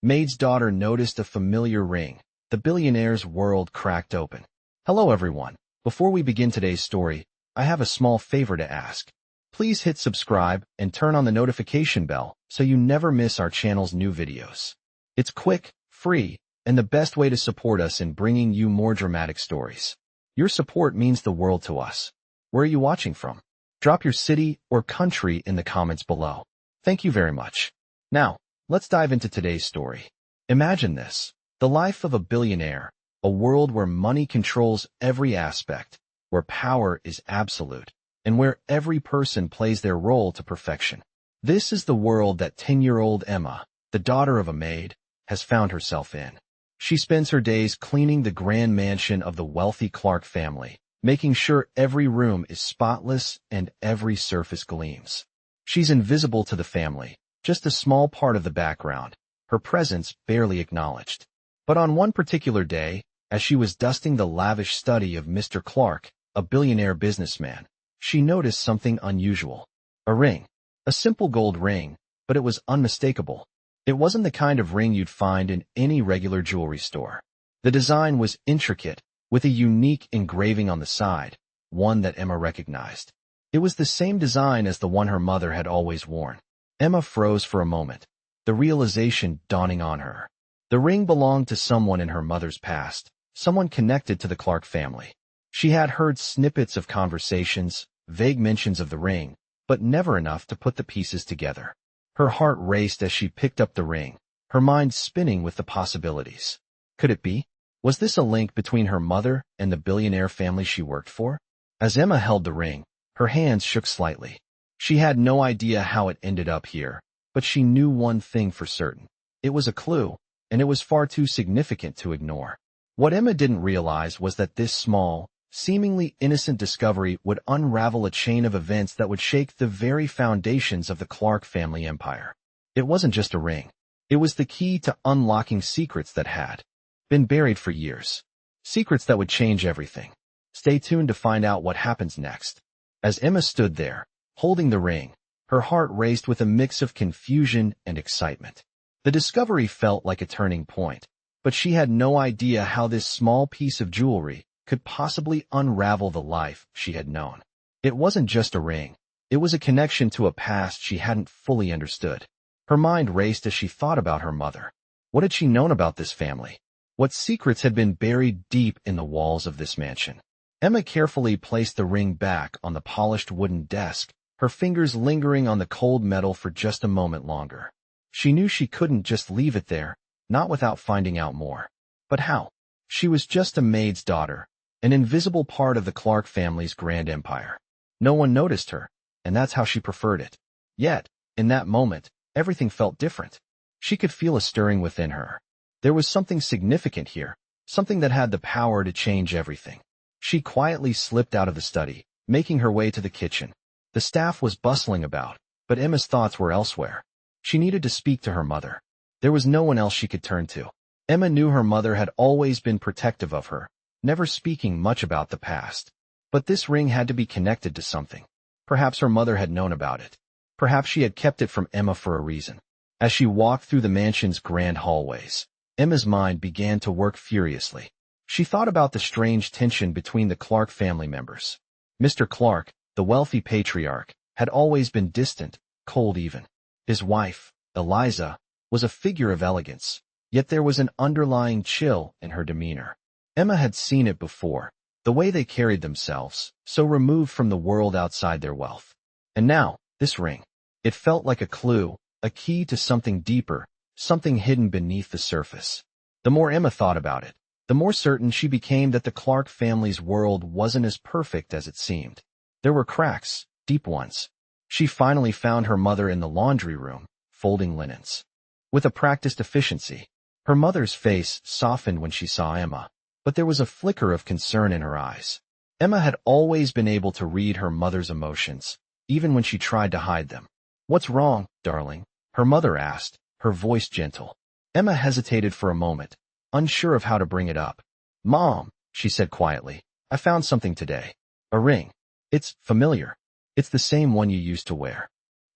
Maid's daughter noticed a familiar ring. The billionaire's world cracked open. Hello everyone. Before we begin today's story, I have a small favor to ask. Please hit subscribe and turn on the notification bell so you never miss our channel's new videos. It's quick, free, and the best way to support us in bringing you more dramatic stories. Your support means the world to us. Where are you watching from? Drop your city or country in the comments below. Thank you very much. Now, let's dive into today's story. Imagine this. The life of a billionaire, a world where money controls every aspect, where power is absolute, and where every person plays their role to perfection. This is the world that 10-year-old Emma, the daughter of a maid, has found herself in. She spends her days cleaning the grand mansion of the wealthy Clark family, making sure every room is spotless and every surface gleams. She's invisible to the family, just a small part of the background, her presence barely acknowledged. But on one particular day, as she was dusting the lavish study of Mr. Clark, a billionaire businessman, she noticed something unusual. A ring. A simple gold ring, but it was unmistakable. It wasn't the kind of ring you'd find in any regular jewelry store. The design was intricate, with a unique engraving on the side, one that Emma recognized. It was the same design as the one her mother had always worn. Emma froze for a moment, the realization dawning on her. The ring belonged to someone in her mother's past, someone connected to the Clark family. She had heard snippets of conversations, vague mentions of the ring, but never enough to put the pieces together. Her heart raced as she picked up the ring, her mind spinning with the possibilities. Could it be? Was this a link between her mother and the billionaire family she worked for? As Emma held the ring, her hands shook slightly. She had no idea how it ended up here, but she knew one thing for certain. It was a clue, and it was far too significant to ignore. What Emma didn't realize was that this small, seemingly innocent discovery would unravel a chain of events that would shake the very foundations of the Clark family empire. It wasn't just a ring. It was the key to unlocking secrets that had been buried for years. Secrets that would change everything. Stay tuned to find out what happens next. As Emma stood there, holding the ring, her heart raced with a mix of confusion and excitement. The discovery felt like a turning point, but she had no idea how this small piece of jewelry could possibly unravel the life she had known. It wasn't just a ring. It was a connection to a past she hadn't fully understood. Her mind raced as she thought about her mother. What had she known about this family? What secrets had been buried deep in the walls of this mansion? Emma carefully placed the ring back on the polished wooden desk, her fingers lingering on the cold metal for just a moment longer. She knew she couldn't just leave it there, not without finding out more. But how? She was just a maid's daughter, an invisible part of the Clark family's grand empire. No one noticed her, and that's how she preferred it. Yet, in that moment, everything felt different. She could feel a stirring within her. There was something significant here, something that had the power to change everything. She quietly slipped out of the study, making her way to the kitchen. The staff was bustling about, but Emma's thoughts were elsewhere. She needed to speak to her mother. There was no one else she could turn to. Emma knew her mother had always been protective of her, never speaking much about the past. But this ring had to be connected to something. Perhaps her mother had known about it. Perhaps she had kept it from Emma for a reason. As she walked through the mansion's grand hallways, Emma's mind began to work furiously. She thought about the strange tension between the Clark family members. Mr. Clark, the wealthy patriarch, had always been distant, cold even. His wife, Eliza, was a figure of elegance, yet there was an underlying chill in her demeanor. Emma had seen it before, the way they carried themselves, so removed from the world outside their wealth. And now, this ring. It felt like a clue, a key to something deeper, something hidden beneath the surface. The more Emma thought about it, the more certain she became that the Clark family's world wasn't as perfect as it seemed. There were cracks, deep ones. She finally found her mother in the laundry room, folding linens. With a practiced efficiency, her mother's face softened when she saw Emma, but there was a flicker of concern in her eyes. Emma had always been able to read her mother's emotions, even when she tried to hide them. "What's wrong, darling?" her mother asked, her voice gentle. Emma hesitated for a moment, unsure of how to bring it up. "Mom," she said quietly, "I found something today. A ring. It's familiar. It's the same one you used to wear."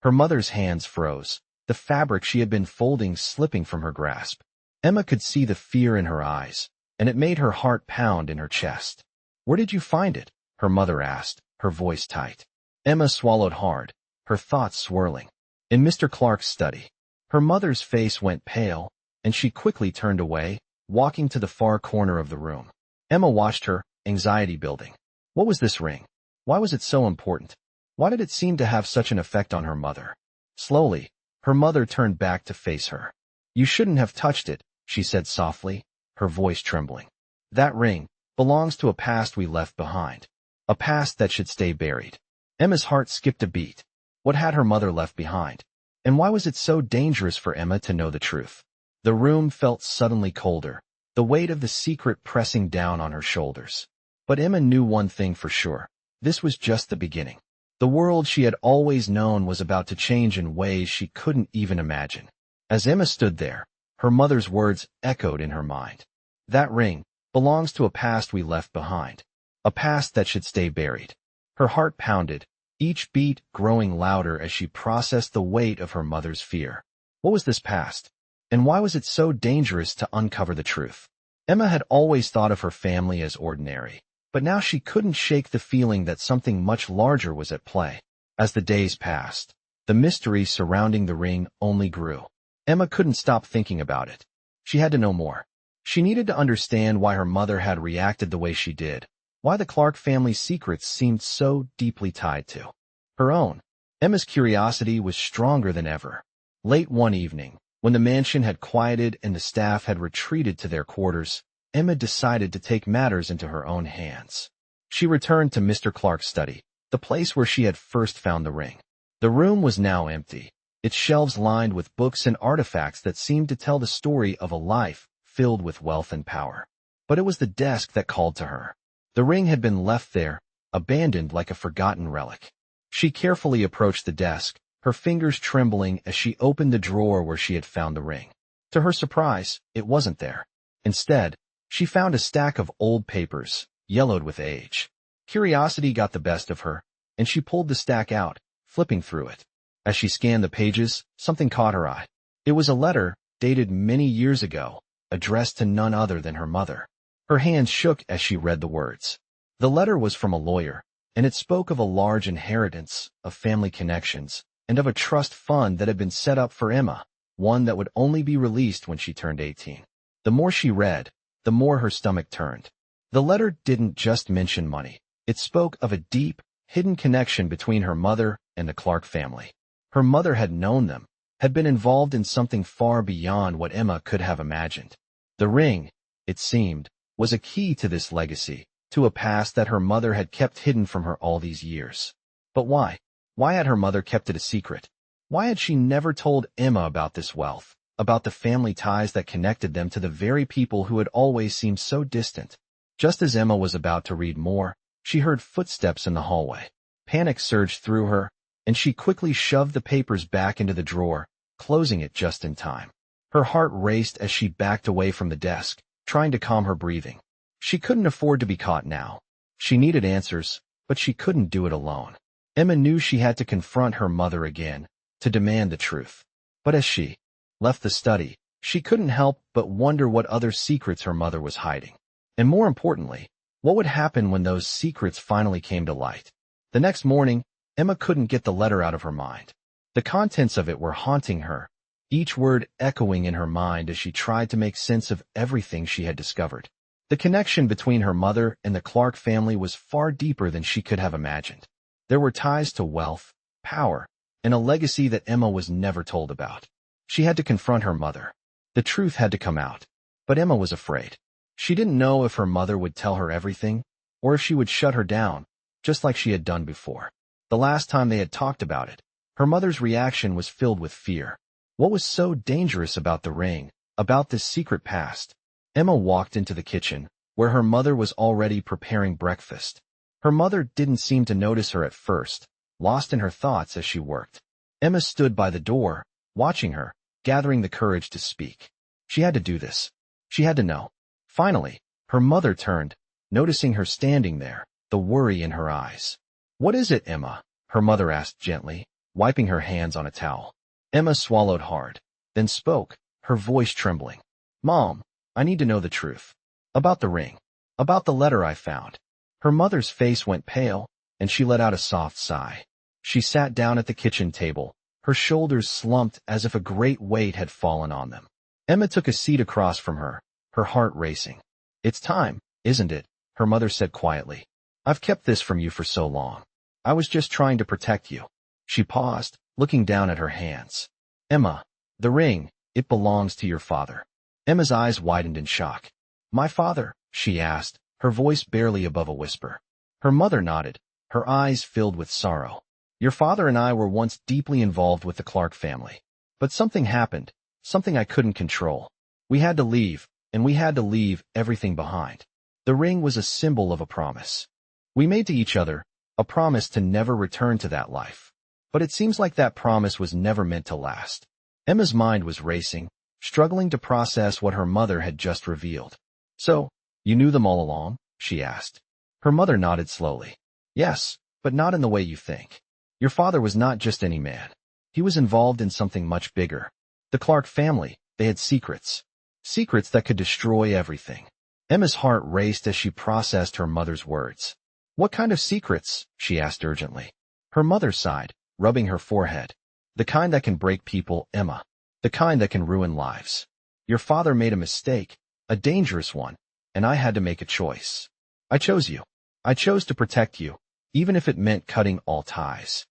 Her mother's hands froze. the fabric she had been folding slipping from her grasp. Emma could see the fear in her eyes, and it made her heart pound in her chest. "Where did you find it?" her mother asked, her voice tight. Emma swallowed hard, her thoughts swirling. "In Mr. Clark's study." Her mother's face went pale, and she quickly turned away, walking to the far corner of the room. Emma watched her, anxiety building. What was this ring? Why was it so important? Why did it seem to have such an effect on her mother? Slowly, her mother turned back to face her. "You shouldn't have touched it," she said softly, her voice trembling. "That ring belongs to a past we left behind. A past that should stay buried." Emma's heart skipped a beat. What had her mother left behind? And why was it so dangerous for Emma to know the truth? The room felt suddenly colder, the weight of the secret pressing down on her shoulders. But Emma knew one thing for sure. This was just the beginning. The world she had always known was about to change in ways she couldn't even imagine. As Emma stood there, her mother's words echoed in her mind. "That ring belongs to a past we left behind. A past that should stay buried." Her heart pounded, each beat growing louder as she processed the weight of her mother's fear. What was this past? And why was it so dangerous to uncover the truth? Emma had always thought of her family as ordinary, but now she couldn't shake the feeling that something much larger was at play. As the days passed, the mystery surrounding the ring only grew. Emma couldn't stop thinking about it. She had to know more. She needed to understand why her mother had reacted the way she did, why the Clark family's secrets seemed so deeply tied to her own. Emma's curiosity was stronger than ever. Late one evening, when the mansion had quieted and the staff had retreated to their quarters, Emma decided to take matters into her own hands. She returned to Mr. Clark's study, the place where she had first found the ring. The room was now empty, its shelves lined with books and artifacts that seemed to tell the story of a life filled with wealth and power. But it was the desk that called to her. The ring had been left there, abandoned like a forgotten relic. She carefully approached the desk, her fingers trembling as she opened the drawer where she had found the ring. To her surprise, it wasn't there. Instead, she found a stack of old papers, yellowed with age. Curiosity got the best of her, and she pulled the stack out, flipping through it. As she scanned the pages, something caught her eye. It was a letter, dated many years ago, addressed to none other than her mother. Her hands shook as she read the words. The letter was from a lawyer, and it spoke of a large inheritance, of family connections, and of a trust fund that had been set up for Emma, one that would only be released when she turned 18. The more she read, the more her stomach turned. The letter didn't just mention money. It spoke of a deep, hidden connection between her mother and the Clark family. Her mother had known them, had been involved in something far beyond what Emma could have imagined. The ring, it seemed, was a key to this legacy, to a past that her mother had kept hidden from her all these years. But why? Why had her mother kept it a secret? Why had she never told Emma about this wealth, about the family ties that connected them to the very people who had always seemed so distant? Just as Emma was about to read more, she heard footsteps in the hallway. Panic surged through her, and she quickly shoved the papers back into the drawer, closing it just in time. Her heart raced as she backed away from the desk, trying to calm her breathing. She couldn't afford to be caught now. She needed answers, but she couldn't do it alone. Emma knew she had to confront her mother again, to demand the truth. But as she left the study, she couldn't help but wonder what other secrets her mother was hiding. And more importantly, what would happen when those secrets finally came to light? The next morning, Emma couldn't get the letter out of her mind. The contents of it were haunting her, each word echoing in her mind as she tried to make sense of everything she had discovered. The connection between her mother and the Clark family was far deeper than she could have imagined. There were ties to wealth, power, and a legacy that Emma was never told about. She had to confront her mother. The truth had to come out. But Emma was afraid. She didn't know if her mother would tell her everything, or if she would shut her down, just like she had done before. The last time they had talked about it, her mother's reaction was filled with fear. What was so dangerous about the ring, about this secret past? Emma walked into the kitchen, where her mother was already preparing breakfast. Her mother didn't seem to notice her at first, lost in her thoughts as she worked. Emma stood by the door, watching her, gathering the courage to speak. She had to do this. She had to know. Finally, her mother turned, noticing her standing there, the worry in her eyes. "What is it, Emma?" her mother asked gently, wiping her hands on a towel. Emma swallowed hard, then spoke, her voice trembling. Mom, I need to know the truth. About the ring. About the letter I found. Her mother's face went pale, and she let out a soft sigh. She sat down at the kitchen table, her shoulders slumped as if a great weight had fallen on them. Emma took a seat across from her, her heart racing. It's time, isn't it? Her mother said quietly. I've kept this from you for so long. I was just trying to protect you. She paused, looking down at her hands. Emma, the ring, it belongs to your father. Emma's eyes widened in shock. My father? She asked, her voice barely above a whisper. Her mother nodded, her eyes filled with sorrow. Your father and I were once deeply involved with the Clark family. But something happened, something I couldn't control. We had to leave, and we had to leave everything behind. The ring was a symbol of a promise. We made to each other, a promise to never return to that life. But it seems like that promise was never meant to last. Emma's mind was racing, struggling to process what her mother had just revealed. So, you knew them all along? She asked. Her mother nodded slowly. Yes, but not in the way you think. Your father was not just any man. He was involved in something much bigger. The Clark family, they had secrets. Secrets that could destroy everything. Emma's heart raced as she processed her mother's words. What kind of secrets? She asked urgently. Her mother sighed, rubbing her forehead. The kind that can break people, Emma. The kind that can ruin lives. Your father made a mistake, a dangerous one, and I had to make a choice. I chose you. I chose to protect you, even if it meant cutting all ties.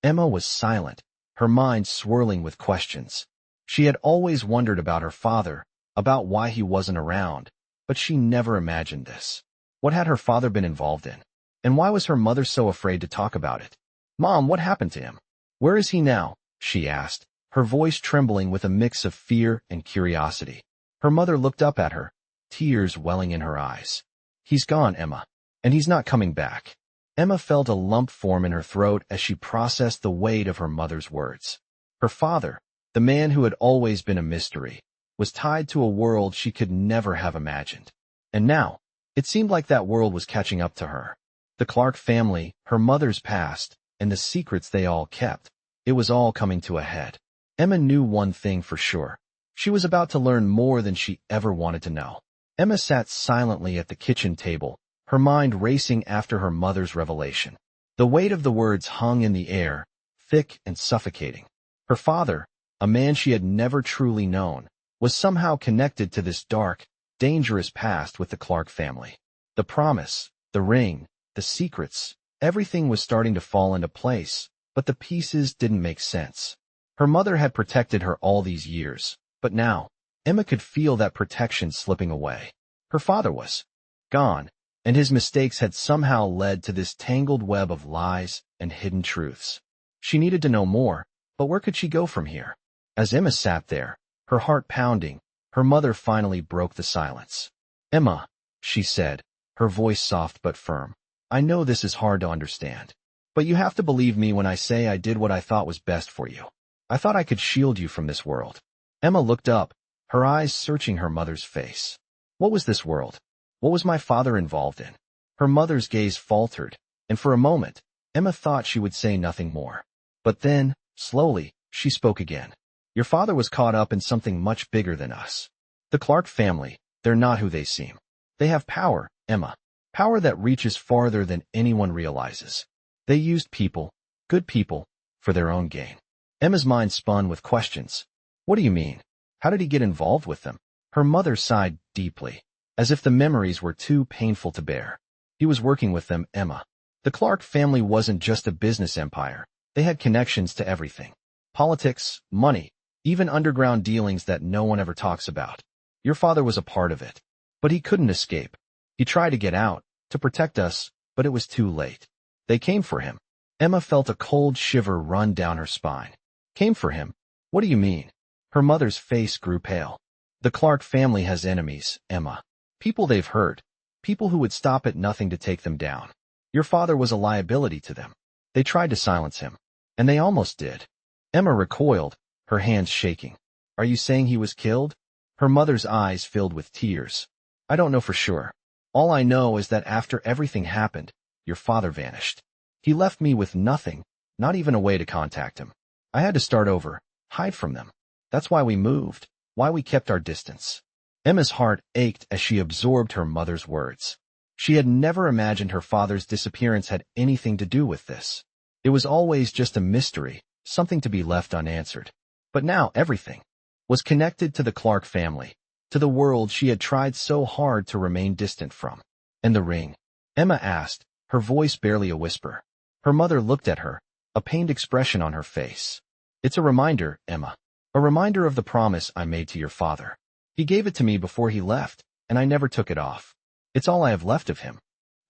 Emma was silent, her mind swirling with questions. She had always wondered about her father, about why he wasn't around, but she never imagined this. What had her father been involved in? And why was her mother so afraid to talk about it? Mom, what happened to him? Where is he now? She asked, her voice trembling with a mix of fear and curiosity. Her mother looked up at her, tears welling in her eyes. He's gone, Emma, and he's not coming back. Emma felt a lump form in her throat as she processed the weight of her mother's words. Her father, the man who had always been a mystery, was tied to a world she could never have imagined. And now, it seemed like that world was catching up to her. The Clark family, her mother's past, and the secrets they all kept. It was all coming to a head. Emma knew one thing for sure. She was about to learn more than she ever wanted to know. Emma sat silently at the kitchen table, her mind racing after her mother's revelation. The weight of the words hung in the air, thick and suffocating. Her father, a man she had never truly known, was somehow connected to this dark, dangerous past with the Clark family. The promise, the ring, the secrets, everything was starting to fall into place, but the pieces didn't make sense. Her mother had protected her all these years, but now, Emma could feel that protection slipping away. Her father was gone, and his mistakes had somehow led to this tangled web of lies and hidden truths. She needed to know more, but where could she go from here? As Emma sat there, her heart pounding, her mother finally broke the silence. Emma, she said, her voice soft but firm. I know this is hard to understand, but you have to believe me when I say I did what I thought was best for you. I thought I could shield you from this world. Emma looked up, her eyes searching her mother's face. What was this world? What was my father involved in? Her mother's gaze faltered, and for a moment, Emma thought she would say nothing more. But then, slowly, she spoke again. Your father was caught up in something much bigger than us. The Clark family, they're not who they seem. They have power, Emma. Power that reaches farther than anyone realizes. They used people, good people, for their own gain. Emma's mind spun with questions. What do you mean? How did he get involved with them? Her mother sighed deeply, as if the memories were too painful to bear. He was working with them, Emma. The Clark family wasn't just a business empire. They had connections to everything. Politics, money, even underground dealings that no one ever talks about. Your father was a part of it. But he couldn't escape. He tried to get out, to protect us, but it was too late. They came for him. Emma felt a cold shiver run down her spine. Came for him? What do you mean? Her mother's face grew pale. The Clark family has enemies, Emma. People they've hurt. People who would stop at nothing to take them down. Your father was a liability to them. They tried to silence him. And they almost did. Emma recoiled, her hands shaking. Are you saying he was killed? Her mother's eyes filled with tears. I don't know for sure. All I know is that after everything happened, your father vanished. He left me with nothing, not even a way to contact him. I had to start over, hide from them. That's why we moved, why we kept our distance. Emma's heart ached as she absorbed her mother's words. She had never imagined her father's disappearance had anything to do with this. It was always just a mystery, something to be left unanswered. But now everything was connected to the Clark family, to the world she had tried so hard to remain distant from. And the ring? Emma asked, her voice barely a whisper. Her mother looked at her, a pained expression on her face. It's a reminder, Emma. A reminder of the promise I made to your father. He gave it to me before he left, and I never took it off. It's all I have left of him.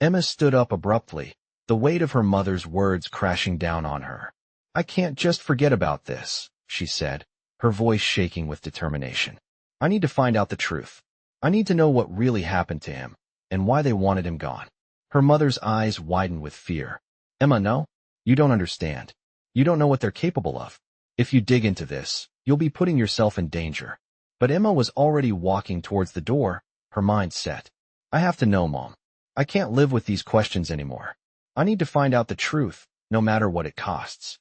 Emma stood up abruptly, the weight of her mother's words crashing down on her. I can't just forget about this, she said, her voice shaking with determination. I need to find out the truth. I need to know what really happened to him, and why they wanted him gone. Her mother's eyes widened with fear. Emma, no, you don't understand. You don't know what they're capable of. If you dig into this, you'll be putting yourself in danger. But Emma was already walking towards the door, her mind set. I have to know, Mom. I can't live with these questions anymore. I need to find out the truth, no matter what it costs.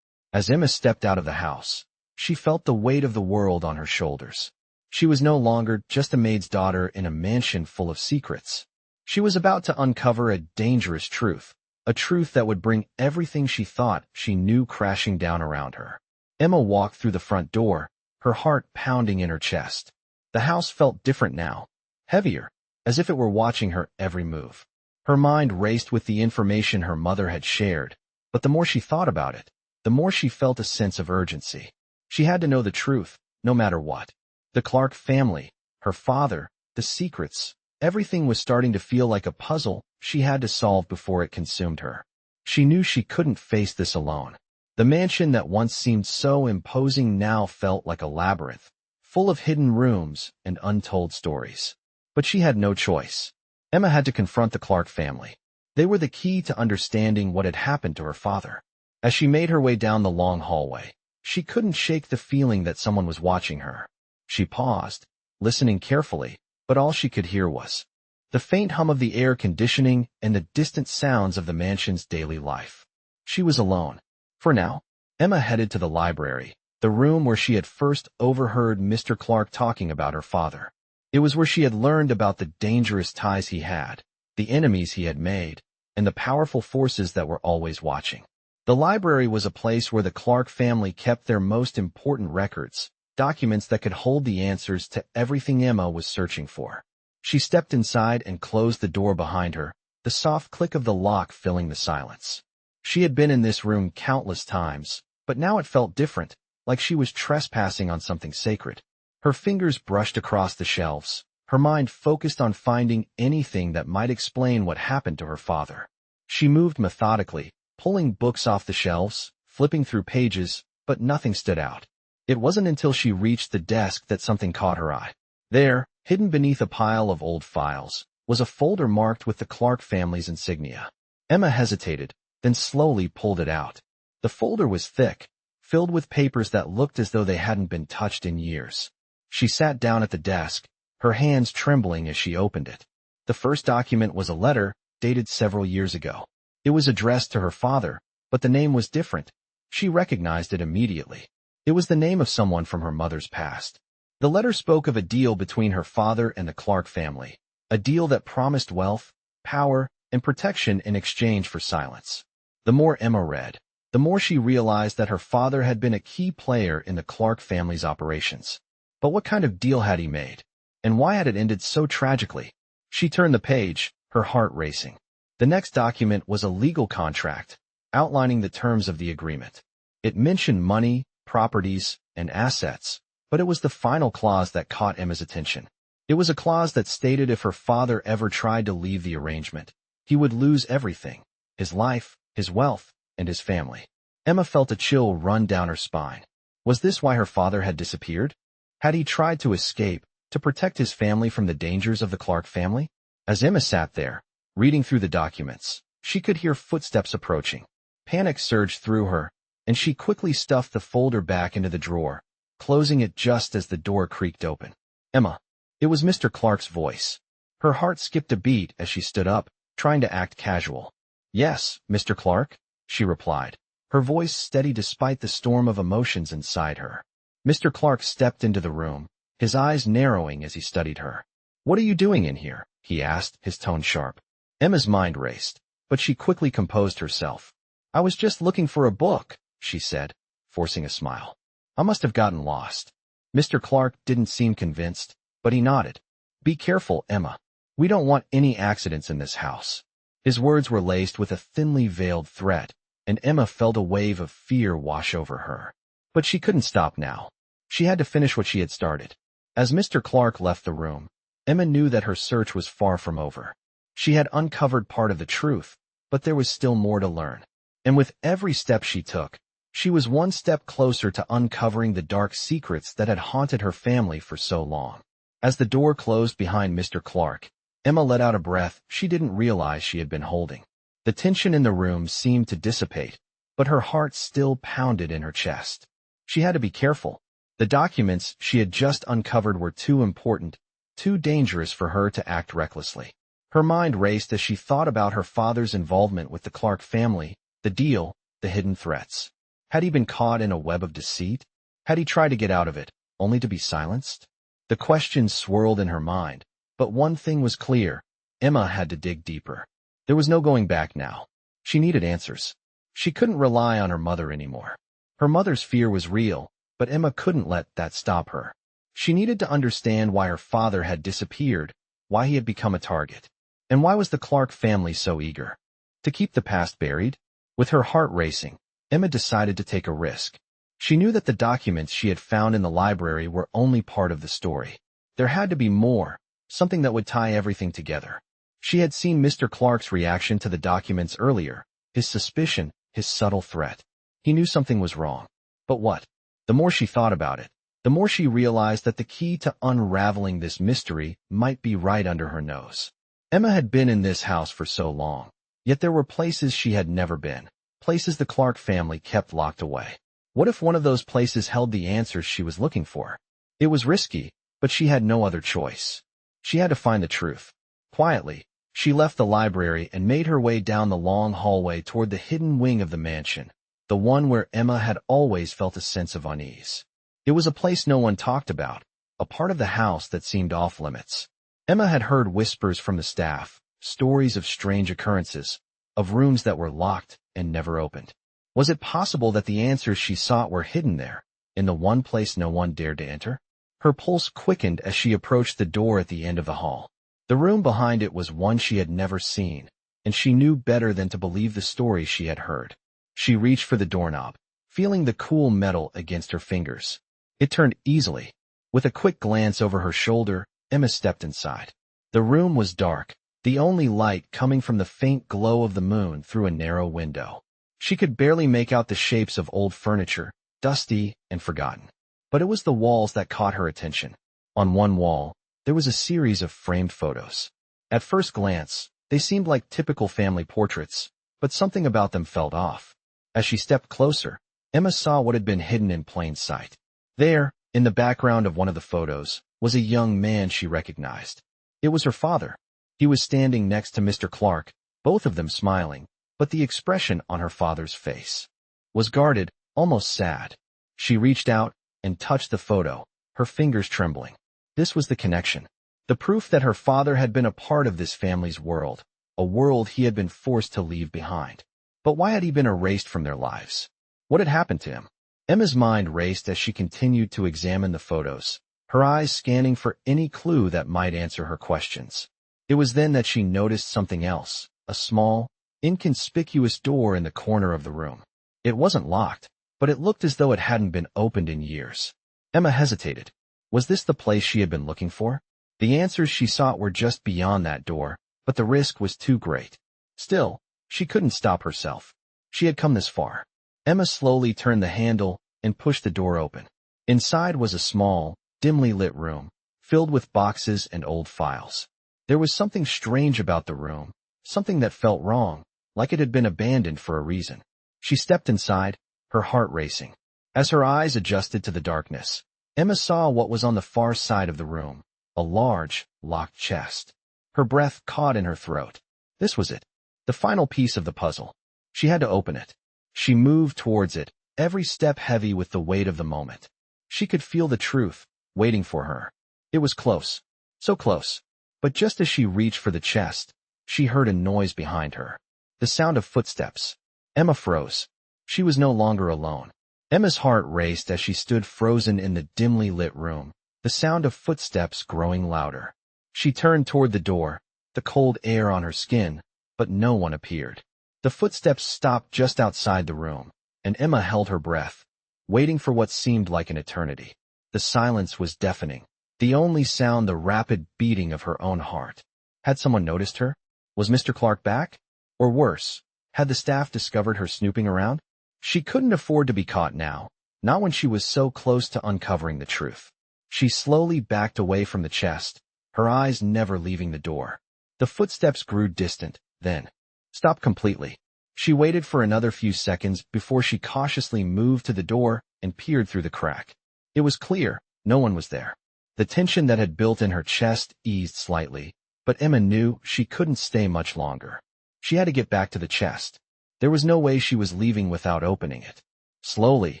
As Emma stepped out of the house, she felt the weight of the world on her shoulders. She was no longer just a maid's daughter in a mansion full of secrets. She was about to uncover a dangerous truth, a truth that would bring everything she thought she knew crashing down around her. Emma walked through the front door, her heart pounding in her chest. The house felt different now, heavier, as if it were watching her every move. Her mind raced with the information her mother had shared, but the more she thought about it, the more she felt a sense of urgency. She had to know the truth, no matter what. The Clark family, her father, the secrets, everything was starting to feel like a puzzle she had to solve before it consumed her. She knew she couldn't face this alone. The mansion that once seemed so imposing now felt like a labyrinth, full of hidden rooms and untold stories. But she had no choice. Emma had to confront the Clark family. They were the key to understanding what had happened to her father. As she made her way down the long hallway, she couldn't shake the feeling that someone was watching her. She paused, listening carefully, but all she could hear was the faint hum of the air conditioning and the distant sounds of the mansion's daily life. She was alone. For now, Emma headed to the library, the room where she had first overheard Mr. Clark talking about her father. It was where she had learned about the dangerous ties he had, the enemies he had made, and the powerful forces that were always watching. The library was a place where the Clark family kept their most important records, documents that could hold the answers to everything Emma was searching for. She stepped inside and closed the door behind her, the soft click of the lock filling the silence. She had been in this room countless times, but now it felt different, like she was trespassing on something sacred. Her fingers brushed across the shelves, her mind focused on finding anything that might explain what happened to her father. She moved methodically, pulling books off the shelves, flipping through pages, but nothing stood out. It wasn't until she reached the desk that something caught her eye. There, hidden beneath a pile of old files, was a folder marked with the Clark family's insignia. Emma hesitated, then slowly pulled it out. The folder was thick, filled with papers that looked as though they hadn't been touched in years. She sat down at the desk, her hands trembling as she opened it. The first document was a letter, dated several years ago. It was addressed to her father, but the name was different. She recognized it immediately. It was the name of someone from her mother's past. The letter spoke of a deal between her father and the Clark family, a deal that promised wealth, power, and protection in exchange for silence. The more Emma read, the more she realized that her father had been a key player in the Clark family's operations. But what kind of deal had he made? And why had it ended so tragically? She turned the page, her heart racing. The next document was a legal contract, outlining the terms of the agreement. It mentioned money, properties, and assets, but it was the final clause that caught Emma's attention. It was a clause that stated if her father ever tried to leave the arrangement, he would lose everything, his life, his wealth, and his family. Emma felt a chill run down her spine. Was this why her father had disappeared? Had he tried to escape, to protect his family from the dangers of the Clark family? As Emma sat there, reading through the documents, she could hear footsteps approaching. Panic surged through her, and she quickly stuffed the folder back into the drawer, closing it just as the door creaked open. Emma. It was Mr. Clark's voice. Her heart skipped a beat as she stood up, trying to act casual. Yes, Mr. Clark, she replied, her voice steady despite the storm of emotions inside her. Mr. Clark stepped into the room, his eyes narrowing as he studied her. "What are you doing in here?" he asked, his tone sharp. Emma's mind raced, but she quickly composed herself. "I was just looking for a book," she said, forcing a smile. "I must have gotten lost." Mr. Clark didn't seem convinced, but he nodded. "Be careful, Emma. We don't want any accidents in this house." His words were laced with a thinly veiled threat, and Emma felt a wave of fear wash over her. But she couldn't stop now. She had to finish what she had started. As Mr. Clark left the room, Emma knew that her search was far from over. She had uncovered part of the truth, but there was still more to learn. And with every step she took, she was one step closer to uncovering the dark secrets that had haunted her family for so long. As the door closed behind Mr. Clark, Emma let out a breath she didn't realize she had been holding. The tension in the room seemed to dissipate, but her heart still pounded in her chest. She had to be careful. The documents she had just uncovered were too important, too dangerous for her to act recklessly. Her mind raced as she thought about her father's involvement with the Clark family, the deal, the hidden threats. Had he been caught in a web of deceit? Had he tried to get out of it, only to be silenced? The questions swirled in her mind, but one thing was clear: Emma had to dig deeper. There was no going back now. She needed answers. She couldn't rely on her mother anymore. Her mother's fear was real, but Emma couldn't let that stop her. She needed to understand why her father had disappeared, why he had become a target. And why was the Clark family so eager to keep the past buried? With her heart racing, Emma decided to take a risk. She knew that the documents she had found in the library were only part of the story. There had to be more, something that would tie everything together. She had seen Mr. Clark's reaction to the documents earlier, his suspicion, his subtle threat. He knew something was wrong. But what? The more she thought about it, the more she realized that the key to unraveling this mystery might be right under her nose. Emma had been in this house for so long, yet there were places she had never been, places the Clark family kept locked away. What if one of those places held the answers she was looking for? It was risky, but she had no other choice. She had to find the truth. Quietly, she left the library and made her way down the long hallway toward the hidden wing of the mansion, the one where Emma had always felt a sense of unease. It was a place no one talked about, a part of the house that seemed off-limits. Emma had heard whispers from the staff, stories of strange occurrences, of rooms that were locked and never opened. Was it possible that the answers she sought were hidden there, in the one place no one dared to enter? Her pulse quickened as she approached the door at the end of the hall. The room behind it was one she had never seen, and she knew better than to believe the stories she had heard. She reached for the doorknob, feeling the cool metal against her fingers. It turned easily. With a quick glance over her shoulder, Emma stepped inside. The room was dark, the only light coming from the faint glow of the moon through a narrow window. She could barely make out the shapes of old furniture, dusty and forgotten. But it was the walls that caught her attention. On one wall, there was a series of framed photos. At first glance, they seemed like typical family portraits, but something about them felt off. As she stepped closer, Emma saw what had been hidden in plain sight. There, in the background of one of the photos, was a young man she recognized. It was her father. He was standing next to Mr. Clark, both of them smiling, but the expression on her father's face was guarded, almost sad. She reached out and touched the photo, her fingers trembling. This was the connection, the proof that her father had been a part of this family's world, a world he had been forced to leave behind. But why had he been erased from their lives? What had happened to him? Emma's mind raced as she continued to examine the photos, her eyes scanning for any clue that might answer her questions. It was then that she noticed something else, a small, inconspicuous door in the corner of the room. It wasn't locked, but it looked as though it hadn't been opened in years. Emma hesitated. Was this the place she had been looking for? The answers she sought were just beyond that door, but the risk was too great. Still, she couldn't stop herself. She had come this far. Emma slowly turned the handle and pushed the door open. Inside was a small, dimly lit room, filled with boxes and old files. There was something strange about the room, something that felt wrong, like it had been abandoned for a reason. She stepped inside, her heart racing. As her eyes adjusted to the darkness, Emma saw what was on the far side of the room, a large, locked chest. Her breath caught in her throat. This was it, the final piece of the puzzle. She had to open it. She moved towards it, every step heavy with the weight of the moment. She could feel the truth, waiting for her. It was close. So close. But just as she reached for the chest, she heard a noise behind her. The sound of footsteps. Emma froze. She was no longer alone. Emma's heart raced as she stood frozen in the dimly lit room, the sound of footsteps growing louder. She turned toward the door, the cold air on her skin, but no one appeared. The footsteps stopped just outside the room, and Emma held her breath, waiting for what seemed like an eternity. The silence was deafening, the only sound the rapid beating of her own heart. Had someone noticed her? Was Mr. Clark back? Or worse, had the staff discovered her snooping around? She couldn't afford to be caught now, not when she was so close to uncovering the truth. She slowly backed away from the chest, her eyes never leaving the door. The footsteps grew distant, then stopped completely. She waited for another few seconds before she cautiously moved to the door and peered through the crack. It was clear, no one was there. The tension that had built in her chest eased slightly, but Emma knew she couldn't stay much longer. She had to get back to the chest. There was no way she was leaving without opening it. Slowly,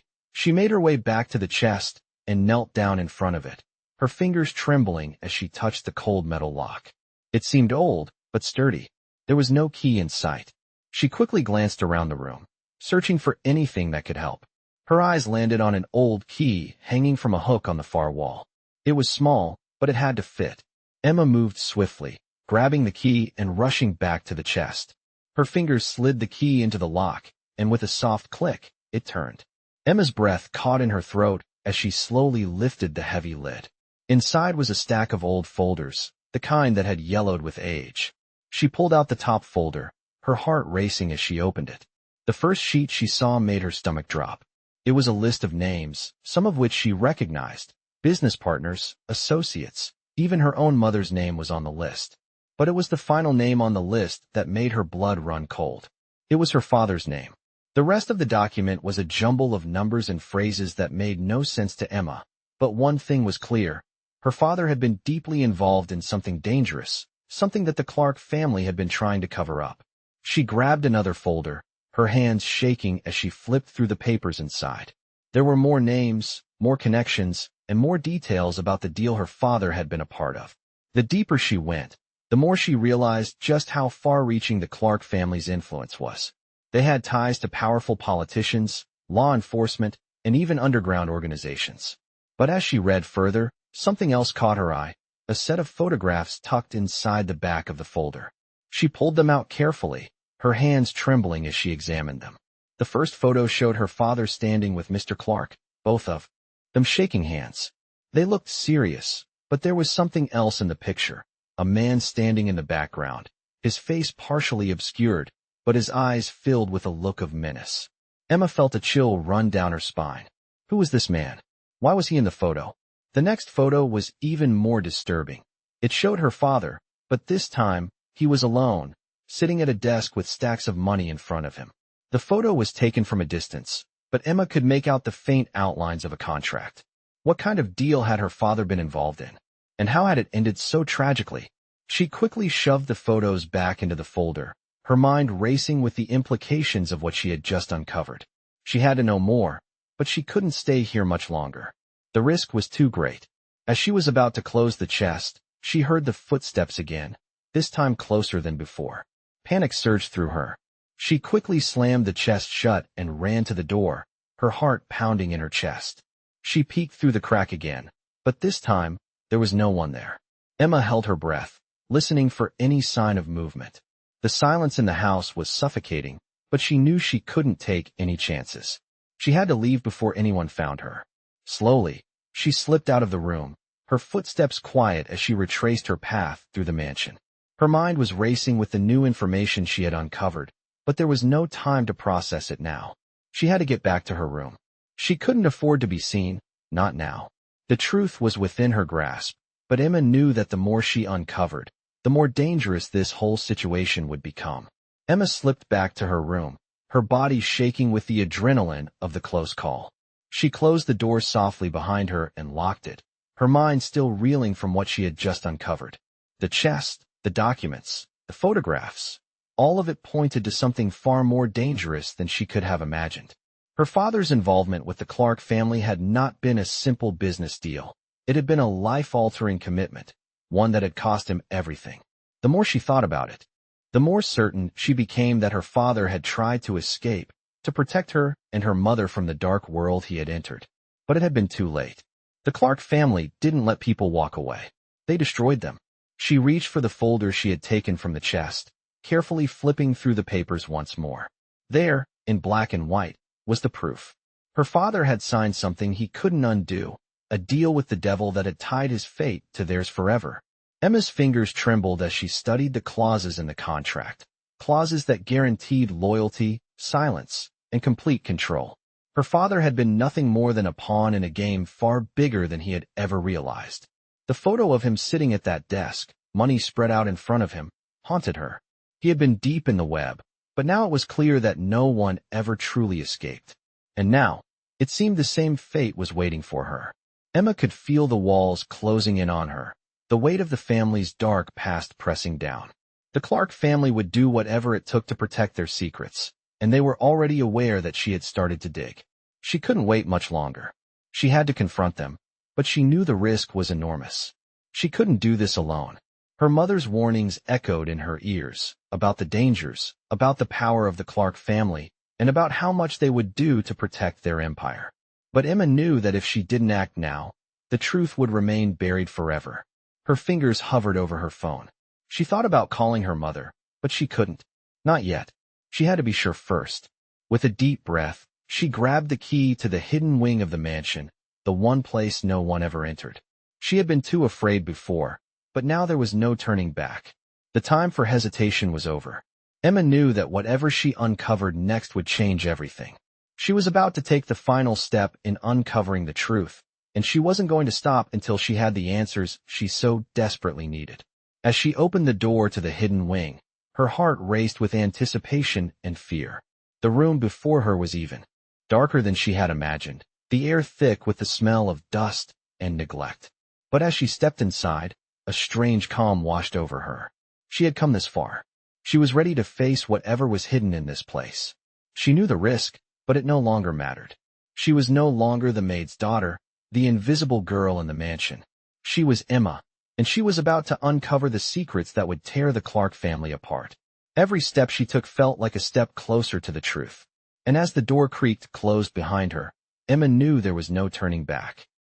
she made her way back to the chest and knelt down in front of it, her fingers trembling as she touched the cold metal lock. It seemed old, but sturdy. There was no key in sight. She quickly glanced around the room, searching for anything that could help. Her eyes landed on an old key hanging from a hook on the far wall. It was small, but it had to fit. Emma moved swiftly, grabbing the key and rushing back to the chest. Her fingers slid the key into the lock, and with a soft click, it turned. Emma's breath caught in her throat as she slowly lifted the heavy lid. Inside was a stack of old folders, the kind that had yellowed with age. She pulled out the top folder, her heart racing as she opened it. The first sheet she saw made her stomach drop. It was a list of names, some of which she recognized. Business partners, associates, even her own mother's name was on the list. But it was the final name on the list that made her blood run cold. It was her father's name. The rest of the document was a jumble of numbers and phrases that made no sense to Emma. But one thing was clear. Her father had been deeply involved in something dangerous, something that the Clark family had been trying to cover up. She grabbed another folder, her hands shaking as she flipped through the papers inside. There were more names, more connections, and more details about the deal her father had been a part of. The deeper she went, the more she realized just how far-reaching the Clark family's influence was. They had ties to powerful politicians, law enforcement, and even underground organizations. But as she read further, something else caught her eye, a set of photographs tucked inside the back of the folder. She pulled them out carefully, her hands trembling as she examined them. The first photo showed her father standing with Mr. Clark, both of them shaking hands. They looked serious, but there was something else in the picture. A man standing in the background, his face partially obscured, but his eyes filled with a look of menace. Emma felt a chill run down her spine. Who was this man? Why was he in the photo? The next photo was even more disturbing. It showed her father, but this time, he was alone, sitting at a desk with stacks of money in front of him. The photo was taken from a distance, but Emma could make out the faint outlines of a contract. What kind of deal had her father been involved in? And how had it ended so tragically? She quickly shoved the photos back into the folder, her mind racing with the implications of what she had just uncovered. She had to know more, but she couldn't stay here much longer. The risk was too great. As she was about to close the chest, she heard the footsteps again, this time closer than before. Panic surged through her. She quickly slammed the chest shut and ran to the door, her heart pounding in her chest. She peeked through the crack again, but this time, there was no one there. Emma held her breath, listening for any sign of movement. The silence in the house was suffocating, but she knew she couldn't take any chances. She had to leave before anyone found her. Slowly, she slipped out of the room, her footsteps quiet as she retraced her path through the mansion. Her mind was racing with the new information she had uncovered, but there was no time to process it now. She had to get back to her room. She couldn't afford to be seen, not now. The truth was within her grasp, but Emma knew that the more she uncovered, the more dangerous this whole situation would become. Emma slipped back to her room, her body shaking with the adrenaline of the close call. She closed the door softly behind her and locked it, her mind still reeling from what she had just uncovered. The chest, the documents, the photographs, all of it pointed to something far more dangerous than she could have imagined. Her father's involvement with the Clark family had not been a simple business deal. It had been a life-altering commitment, one that had cost him everything. The more she thought about it, the more certain she became that her father had tried to escape, to protect her and her mother from the dark world he had entered. But it had been too late. The Clark family didn't let people walk away. They destroyed them. She reached for the folder she had taken from the chest, carefully flipping through the papers once more. There, in black and white, was the proof. Her father had signed something he couldn't undo, a deal with the devil that had tied his fate to theirs forever. Emma's fingers trembled as she studied the clauses in the contract, clauses that guaranteed loyalty, silence, and complete control. Her father had been nothing more than a pawn in a game far bigger than he had ever realized. The photo of him sitting at that desk, money spread out in front of him, haunted her. He had been deep in the web, but now it was clear that no one ever truly escaped. And now, it seemed the same fate was waiting for her. Emma could feel the walls closing in on her, the weight of the family's dark past pressing down. The Clark family would do whatever it took to protect their secrets, and they were already aware that she had started to dig. She couldn't wait much longer. She had to confront them, but she knew the risk was enormous. She couldn't do this alone. Her mother's warnings echoed in her ears, about the dangers, about the power of the Clark family, and about how much they would do to protect their empire. But Emma knew that if she didn't act now, the truth would remain buried forever. Her fingers hovered over her phone. She thought about calling her mother, but she couldn't. Not yet. She had to be sure first. With a deep breath, she grabbed the key to the hidden wing of the mansion, the one place no one ever entered. She had been too afraid before, but now there was no turning back. The time for hesitation was over. Emma knew that whatever she uncovered next would change everything. She was about to take the final step in uncovering the truth, and she wasn't going to stop until she had the answers she so desperately needed. As she opened the door to the hidden wing, her heart raced with anticipation and fear. The room before her was even darker than she had imagined, the air thick with the smell of dust and neglect. But as she stepped inside, a strange calm washed over her. She had come this far. She was ready to face whatever was hidden in this place. She knew the risk, but it no longer mattered. She was no longer the maid's daughter, the invisible girl in the mansion. She was Emma, and she was about to uncover the secrets that would tear the Clark family apart. Every step she took felt like a step closer to the truth. And as the door creaked closed behind her, Emma knew there was no turning back.